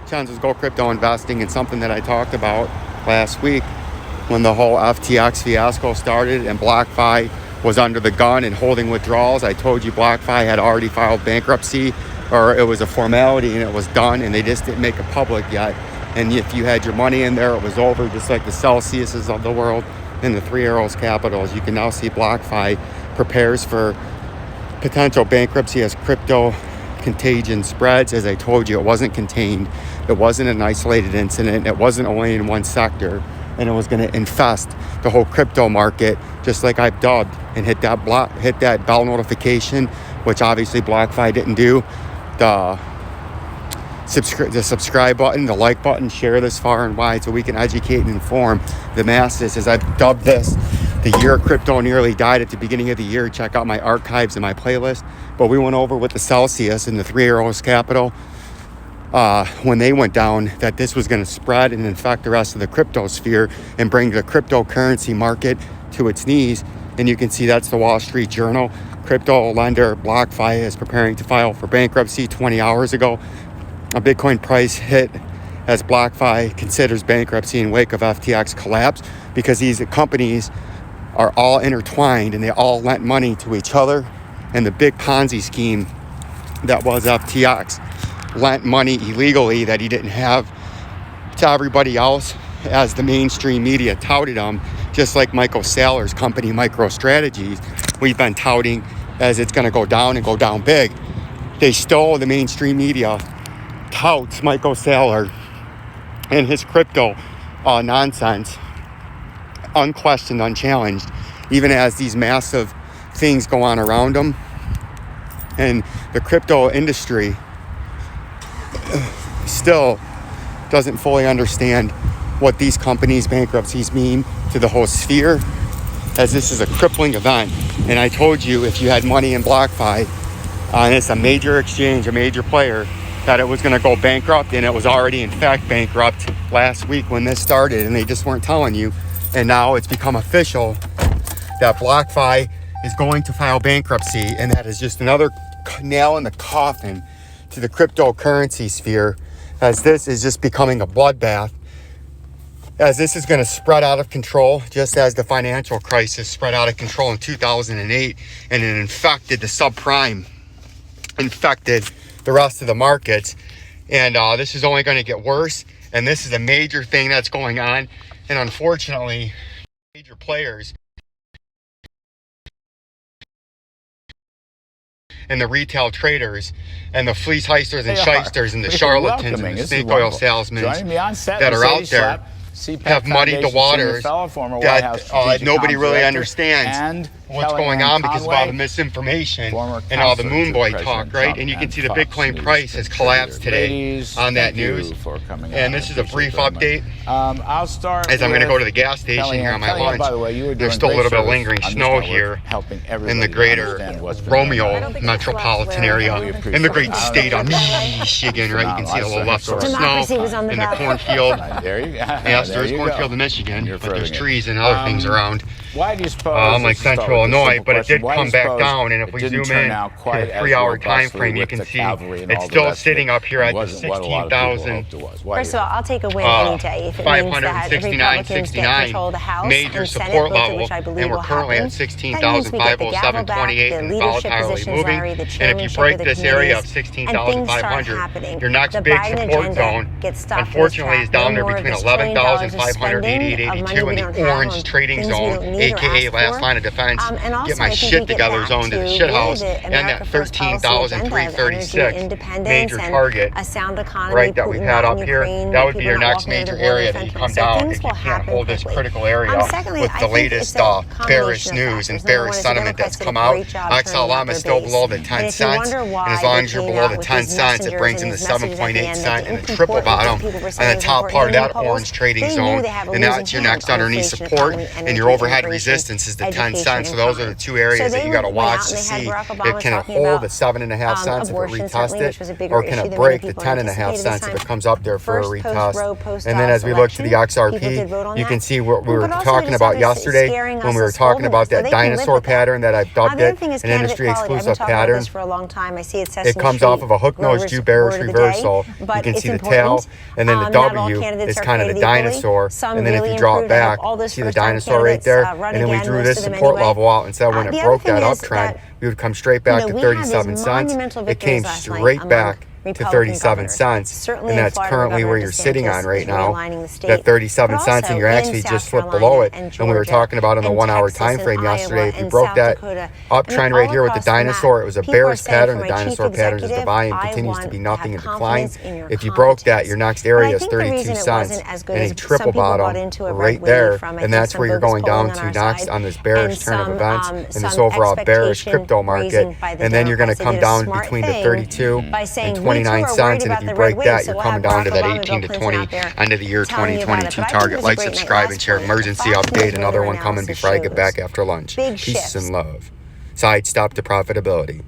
Vincenzo'S Go Crypto Investing, and something that I talked about last week when the whole FTX fiasco started and BlockFi was under the gun and holding withdrawals. I told you BlockFi had already filed bankruptcy, or it was a formality and it was done, and they just didn't make it public yet. And if you had your money in there, it was over, just like the Celsiuses of the world and the Three Arrows Capitals. You can now see BlockFi prepares for potential bankruptcy as crypto contagion spreads. As I told you, it wasn't contained. It wasn't an isolated incident. It wasn't only in one sector, and it was going to infest the whole crypto market, just like I've dubbed, and hit that bell notification, which obviously BlockFi didn't do. The subscribe button, the like button, share this far and wide so we can educate and inform the masses. As I've dubbed this, the year crypto nearly died at the beginning of the year. Check out my archives and my playlist. But we went over with the Celsius and the Three Arrows Capital when they went down, that this was going to spread and infect the rest of the crypto sphere and bring the cryptocurrency market to its knees. And you can see that's the Wall Street Journal. Crypto lender BlockFi is preparing to file for bankruptcy 20 hours ago. A Bitcoin price hit as BlockFi considers bankruptcy in wake of FTX collapse, because these companies are all intertwined and they all lent money to each other. And the big Ponzi scheme that was FTX lent money illegally that he didn't have to everybody else, as the mainstream media touted them, just like Michael Saylor's company MicroStrategies we've been touting as it's going to go down and go down big. They stole, the mainstream media touts Michael Saylor and his crypto nonsense, unquestioned, unchallenged, even as these massive things go on around them. And the crypto industry still doesn't fully understand what these companies' bankruptcies mean to the whole sphere, as this is a crippling event. And I told you, if you had money in BlockFi, and it's a major exchange, a major player, that it was going to go bankrupt, and it was already in fact bankrupt last week when this started, and they just weren't telling you. And now it's become official that BlockFi is going to file bankruptcy, and that is just another nail in the coffin to the cryptocurrency sphere, as this is just becoming a bloodbath, as this is going to spread out of control, just as the financial crisis spread out of control in 2008, and it infected the subprime, infected the rest of the markets. And this is only going to get worse, and this is a major thing that's going on. And unfortunately, major players and the retail traders and the fleece heisters and shysters and the charlatans and the snake oil salesmen that are out there have muddied the waters, that nobody really understands what's going on because of all the misinformation and all the moon boy talk, right? And you can see the Bitcoin price has collapsed today on that news. And this is a brief update as I'm going to go to the gas station here on my lunch. There's still a little bit of lingering snow here in the greater Romeo metropolitan area, in the great state of Michigan, right? You can see a little leftover snow in the cornfield. Yes, there's cornfield in Michigan, but there's trees and other things around. Why do you suppose like Central Illinois, but it did come back down. And if we zoom in to the 3-hour time frame, you can see it's still sitting up here at the 16,000. First of all, I'll take a win any day if it means that Republicans get control of the House major and support Senate, level, which I believe and we're will currently happen. at 16,507.28 and volatilely moving. And if you break break this area of 16,500, your next big support zone, unfortunately, is down there between 11,588.82 and the orange trading zone, aka last line of defense. Get my shit together zone to the shit house, and that 13,336 major target, right, that we've had up here. That would be your next major area that you come down if you can't hold this critical area with the latest bearish news and bearish sentiment that's come out. XLM is still below the 10 cents, and as long as you're below the 10 cents, it brings in the 7.8 cent and the triple bottom and the top part of that orange trading zone, and that's your next underneath support, and your overhead resistance is the 10 cents. So those are the two areas that you got to watch to see it can hold the 7.5 cents if it retests it, or can it break the 10.5 cents if it comes up there for a retest. And then as we look to the XRP, you can see what we were talking about yesterday when we were talking about that dinosaur pattern that I've dubbed it, an industry exclusive pattern. It comes off of a hook nose Jew bearish reversal. You can see the tail, and then the W is kind of the dinosaur, and then if you draw it back, see the dinosaur right there, and then we drew this support level out and said when it broke that uptrend, we would come straight back to 37 cents. It came straight back to 37 cents, and that's currently where you're sitting on right now, that 37 cents, and you're actually just slipped below it. And we were talking about on the 1 hour time frame yesterday, if you broke that uptrend right here with the dinosaur, it was a bearish pattern. The dinosaur pattern is the volume continues to be nothing in decline. If you broke that, your next area is 32 cents, and a triple bottom right there, and that's where you're going down to next on this bearish turn of events in this overall bearish crypto market. And then you're going to come down between the 32 and 29 cents, and if you break that, you're coming down to that 18 to 20 end of the year 2022 target. Like, subscribe, and share. Emergency update, another one coming before I get back after lunch. Peace and love. Sidestep to profitability.